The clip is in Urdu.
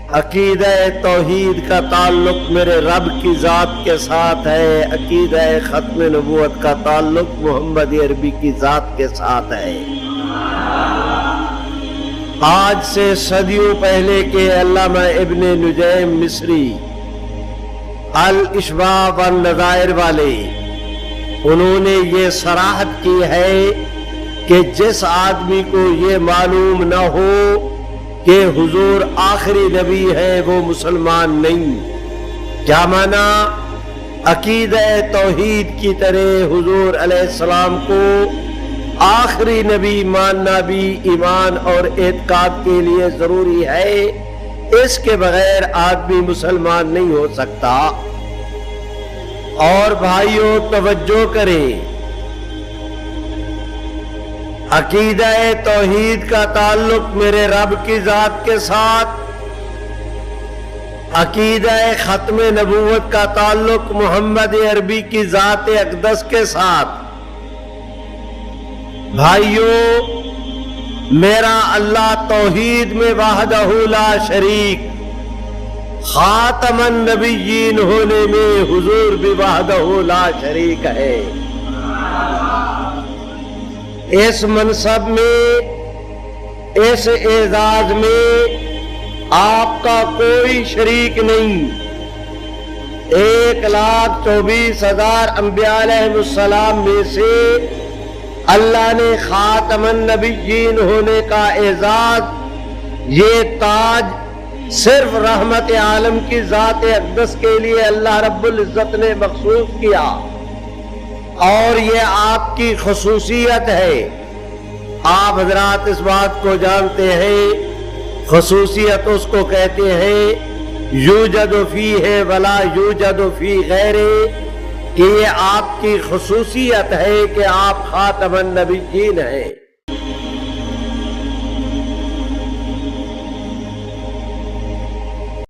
عقیدہ توحید کا تعلق میرے رب کی ذات کے ساتھ ہے، عقیدہ ختم نبوت کا تعلق محمد عربی کی ذات کے ساتھ ہے۔ آج سے صدیوں پہلے کے علامہ ابن نجیم مصری الاشباع والنظائر والے، انہوں نے یہ صراحت کی ہے کہ جس آدمی کو یہ معلوم نہ ہو کہ حضور آخری نبی ہے وہ مسلمان نہیں۔ کیا معنی؟ عقیدہ توحید کی طرح حضور علیہ السلام کو آخری نبی ماننا بھی ایمان اور اعتقاد کے لیے ضروری ہے، اس کے بغیر آدمی مسلمان نہیں ہو سکتا۔ اور بھائیوں توجہ کریں، عقیدہ توحید کا تعلق میرے رب کی ذات کے ساتھ، عقیدہ ختم نبوت کا تعلق محمد عربی کی ذات اقدس کے ساتھ۔ بھائیوں، میرا اللہ توحید میں وحدہ لا شریک، خاتم النبیین ہونے میں حضور بھی وحدہ لا شریک ہے۔ اس منصب میں، اس اعزاز میں آپ کا کوئی شریک نہیں۔ 1,24,000 انبیاء علیہ السلام میں سے اللہ نے خاتم النبیین ہونے کا اعزاز، یہ تاج صرف رحمت عالم کی ذات اقدس کے لیے اللہ رب العزت نے مخصوص کیا، اور یہ آپ کی خصوصیت ہے۔ آپ حضرات اس بات کو جانتے ہیں، خصوصیت اس کو کہتے ہیں یوجد فیہ ولا یوجد فی غیرہ، کہ یہ آپ کی خصوصیت ہے کہ آپ خاتم النبیین ہیں۔